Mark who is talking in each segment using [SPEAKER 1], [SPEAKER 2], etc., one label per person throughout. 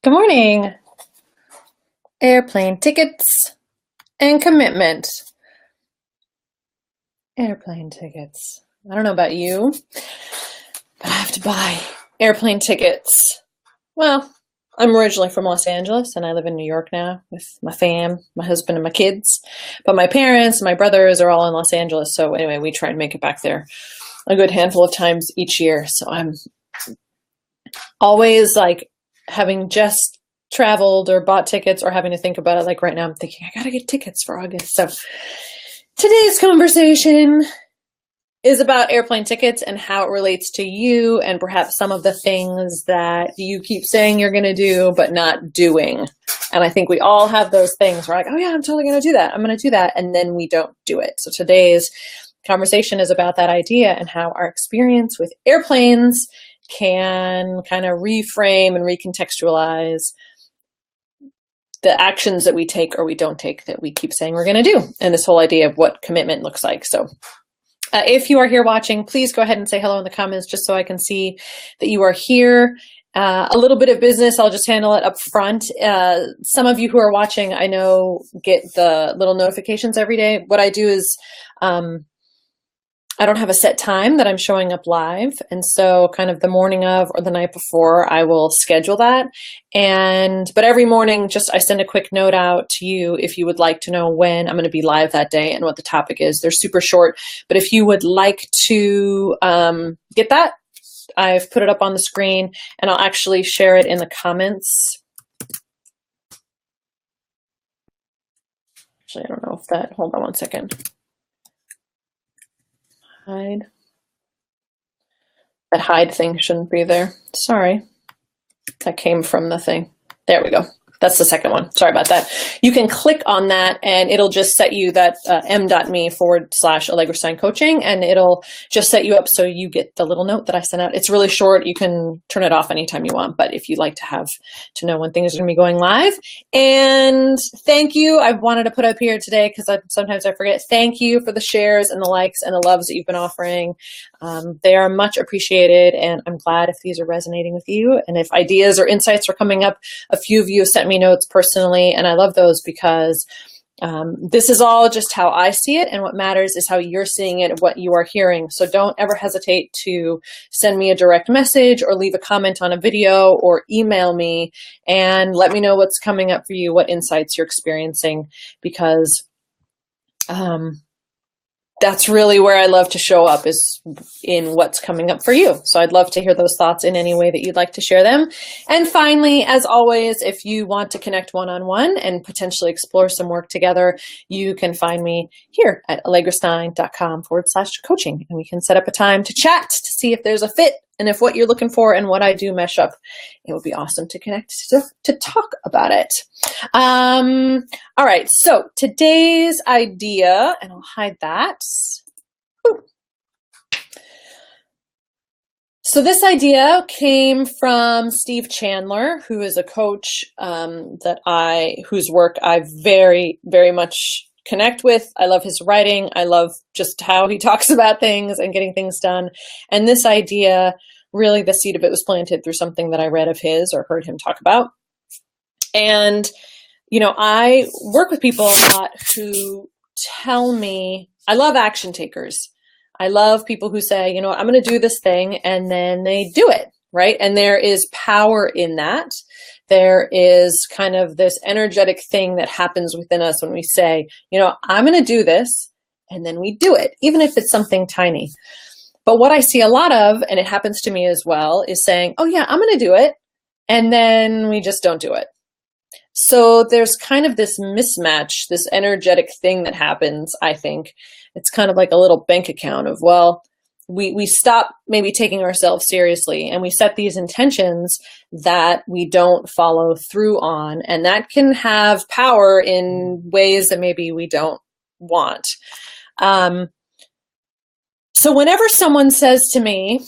[SPEAKER 1] Good morning. Airplane tickets and commitment. Airplane tickets. I don't know about you, but I have to buy airplane tickets. Well, I'm originally from Los Angeles and I live in New York now with my fam, my husband and my kids. But my parents and my brothers are all in Los Angeles. So anyway, we try and make it back there a good handful of times each year. So I'm always like having just traveled or bought tickets or having to think about it. Like right now I'm thinking I gotta get tickets for August. So today's conversation is about airplane tickets and how it relates to you and perhaps some of the things that you keep saying you're gonna do but not doing. And I think we all have those things. We're like, oh yeah, I'm totally gonna do that. I'm gonna do that. And then we don't do it. So today's conversation is about that idea and how our experience with airplanes can kind of reframe and recontextualize the actions that we take or we don't take that we keep saying we're going to do, and this whole idea of what commitment looks like. So if you are here watching, please go ahead and say hello in the comments just so I can see that you are here. A little bit of business, I'll just handle it up front. Some of you who are watching, I know, get the little notifications every day. What I do is I don't have a set time that I'm showing up live. And so kind of the morning of or the night before, I will schedule that. But every morning, just I send a quick note out to you if you would like to know when I'm going to be live that day and what the topic is. They're super short, but if you would like to get that, I've put it up on the screen and I'll actually share it in the comments. Actually, I don't know if that, hold on one second. Hide. That hide thing shouldn't be there. Sorry. That came from the thing. There we go. That's the second one. Sorry about that. You can click on that and it'll just set you that m.me/Allegra Stein Coaching, and it'll just set you up so you get the little note that I sent out. It's really short. You can turn it off anytime you want, but if you'd like to know when things are going to be going live. And thank you. I wanted to put up here today because sometimes I forget. Thank you for the shares and the likes and the loves that you've been offering. They are much appreciated, and I'm glad if these are resonating with you. And if ideas or insights are coming up, a few of you have sent me notes personally, and I love those because this is all just how I see it, and what matters is how you're seeing it and what you are hearing. So don't ever hesitate to send me a direct message or leave a comment on a video or email me and let me know what's coming up for you, what insights you're experiencing, because that's really where I love to show up, is in what's coming up for you. So I'd love to hear those thoughts in any way that you'd like to share them. And finally, as always, if you want to connect one-on-one and potentially explore some work together, you can find me here at allegrastein.com/coaching. And we can set up a time to chat to see if there's a fit and if what you're looking for and what I do mesh up. It would be awesome to connect to talk about it. All right, so today's idea, and I'll hide that. Ooh. So this idea came from Steve Chandler, who is a coach whose work I very, very much connect with. I love his writing. I love just how he talks about things and getting things done. And this idea, really the seed of it was planted through something that I read of his or heard him talk about. And, you know, I work with people a lot who tell me, I love action takers. I love people who say, you know what, I'm going to do this thing, and then they do it, right? And there is power in that. There is kind of this energetic thing that happens within us when we say, you know, I'm going to do this, and then we do it, even if it's something tiny. But what I see a lot of, and it happens to me as well, is saying, oh yeah, I'm going to do it, and then we just don't do it. So there's kind of this mismatch, this energetic thing that happens, I think. It's kind of like a little bank account of, well, we stop maybe taking ourselves seriously, and we set these intentions that we don't follow through on, and that can have power in ways that maybe we don't want. So whenever someone says to me,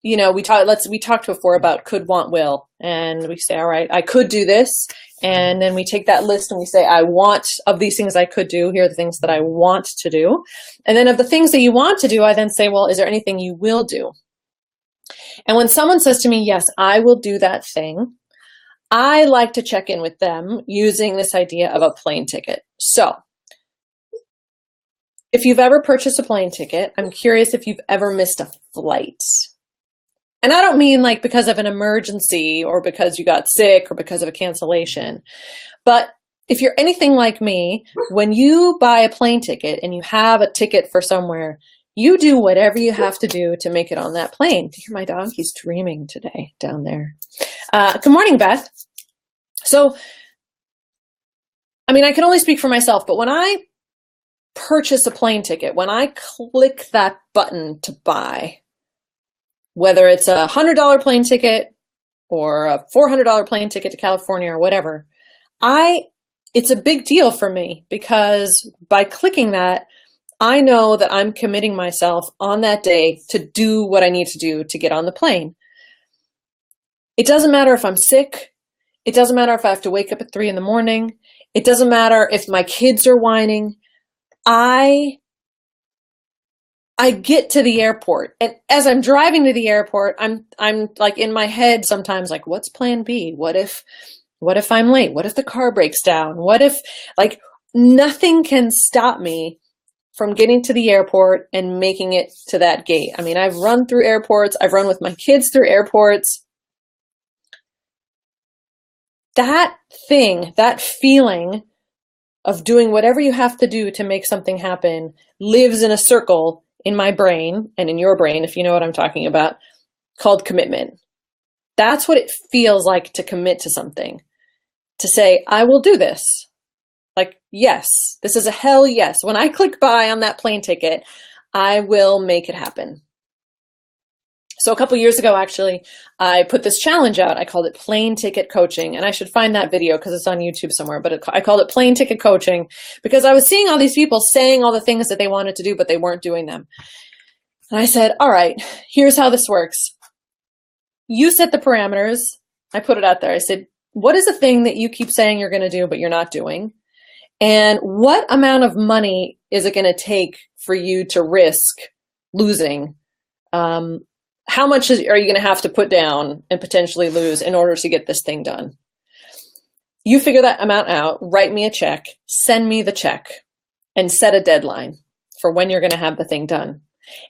[SPEAKER 1] you know, we talked before about could, want, will, and we say, all right, I could do this. And then we take that list and we say, I want, of these things I could do, here are the things that I want to do. And then of the things that you want to do, I then say, well, is there anything you will do? And when someone says to me, yes, I will do that thing, I like to check in with them using this idea of a plane ticket. So if you've ever purchased a plane ticket, I'm curious if you've ever missed a flight. And I don't mean like because of an emergency or because you got sick or because of a cancellation. But if you're anything like me, when you buy a plane ticket and you have a ticket for somewhere, you do whatever you have to do to make it on that plane. Do you hear my dog? He's dreaming today down there. Good morning, Beth. So, I mean, I can only speak for myself, but when I purchase a plane ticket, when I click that button to buy, whether it's a $100 plane ticket or a $400 plane ticket to California or whatever, it's a big deal for me because by clicking that, I know that I'm committing myself on that day to do what I need to do to get on the plane. It doesn't matter if I'm sick. It doesn't matter if I have to wake up at 3 a.m. It doesn't matter if my kids are whining. I get to the airport, and as I'm driving to the airport, I'm like in my head sometimes like, what's plan B? What if I'm late? What if the car breaks down? What if, like, nothing can stop me from getting to the airport and making it to that gate. I mean, I've run through airports. I've run with my kids through airports. That thing, that feeling of doing whatever you have to do to make something happen lives in a circle in my brain and in your brain, if you know what I'm talking about, called commitment. That's what it feels like to commit to something, to say, I will do this. Like, yes, this is a hell yes. When I click buy on that plane ticket, I will make it happen. So a couple years ago, actually, I put this challenge out. I called it Plane Ticket Coaching, and I should find that video because it's on YouTube somewhere, but I called it Plane Ticket Coaching because I was seeing all these people saying all the things that they wanted to do, but they weren't doing them. And I said, all right, here's how this works. You set the parameters. I put it out there. I said, what is the thing that you keep saying you're going to do, but you're not doing? And what amount of money is it going to take for you to risk losing? How much are you going to have to put down and potentially lose in order to get this thing done? You figure that amount out, write me a check, send me the check, and set a deadline for when you're going to have the thing done.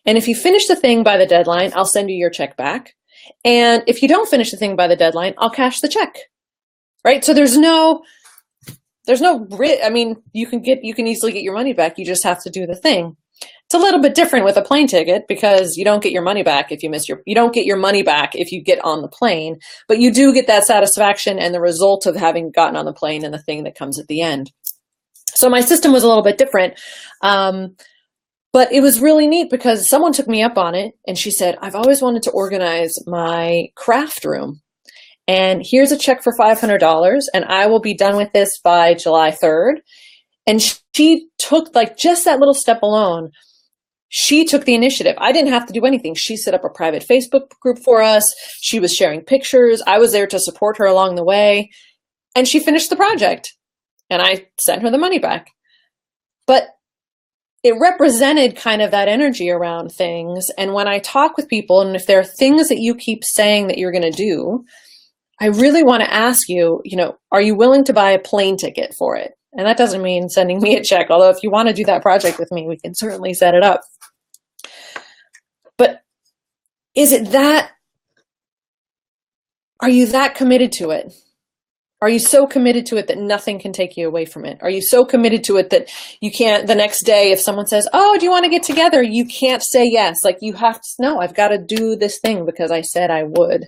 [SPEAKER 1] And if you finish the thing by the deadline, I'll send you your check back. And if you don't finish the thing by the deadline, I'll cash the check. Right? So there's no I mean, you can easily get your money back. You just have to do the thing. It's a little bit different with a plane ticket because you don't get your money back if you don't get your money back if you get on the plane, but you do get that satisfaction and the result of having gotten on the plane and the thing that comes at the end. So my system was a little bit different. But it was really neat because someone took me up on it and she said, I've always wanted to organize my craft room. And here's a check for $500 and I will be done with this by July 3rd. And she took, like, just that little step alone. She took the initiative. I didn't have to do anything. She set up a private Facebook group for us. She was sharing pictures. I was there to support her along the way. And she finished the project. And I sent her the money back. But it represented kind of that energy around things. And when I talk with people, and if there are things that you keep saying that you're going to do, I really want to ask you, are you willing to buy a plane ticket for it? And that doesn't mean sending me a check, although if you want to do that project with me, we can certainly set it up. But are you that committed to it? Are you so committed to it that nothing can take you away from it? Are you so committed to it that you can't, the next day, if someone says, oh, do you want to get together? You can't say yes. Like, you have to, no, I've got to do this thing because I said I would.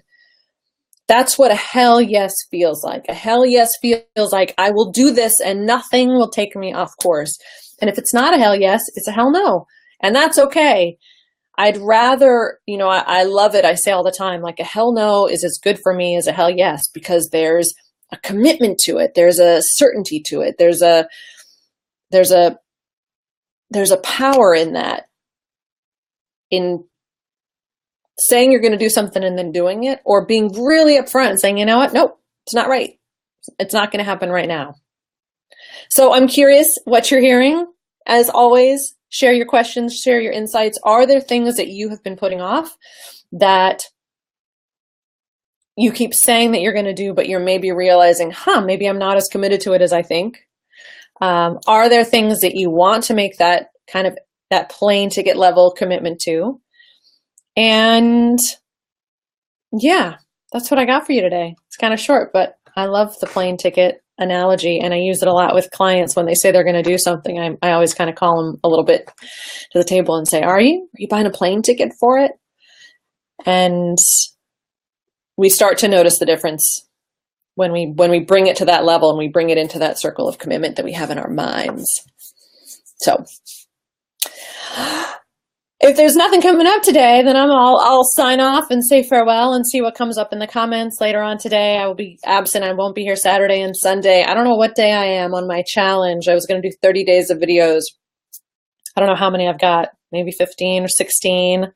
[SPEAKER 1] That's what a hell yes feels like. A hell yes feels like I will do this and nothing will take me off course. And if it's not a hell yes, it's a hell no. And that's okay. I'd rather, I love it. I say all the time, like, a hell no is as good for me as a hell yes, because there's a commitment to it. There's a certainty to it. There's a power in that, in saying you're going to do something and then doing it, or being really upfront and saying, you know what? Nope, it's not right. It's not going to happen right now. So I'm curious what you're hearing. As always, share your questions, share your insights. Are there things that you have been putting off that you keep saying that you're going to do, but you're maybe realizing, maybe I'm not as committed to it as I think? Are there things that you want to make that kind of that plane ticket level commitment to? And yeah, that's what I got for you today. It's kind of short, but I love the plane ticket analogy, and I use it a lot with clients when they say they're going to do something. I always kind of call them a little bit to the table and say, Are you buying a plane ticket for it? And we start to notice the difference when we bring it to that level and we bring it into that circle of commitment that we have in our minds. So if there's nothing coming up today, then I'll sign off and say farewell and see what comes up in the comments later on today. I will be absent. I won't be here Saturday and Sunday. I don't know what day I am on my challenge. I was going to do 30 days of videos. I don't know how many I've got, maybe 15 or 16.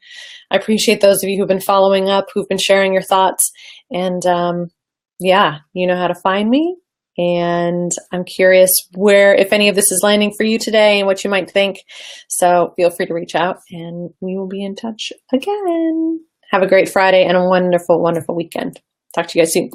[SPEAKER 1] I appreciate those of you who've been following up, who've been sharing your thoughts. And yeah, you know how to find me. And I'm curious if any of this is landing for you today and what you might think. So feel free to reach out and we will be in touch again. Have a great Friday and a wonderful, wonderful weekend. Talk to you guys soon.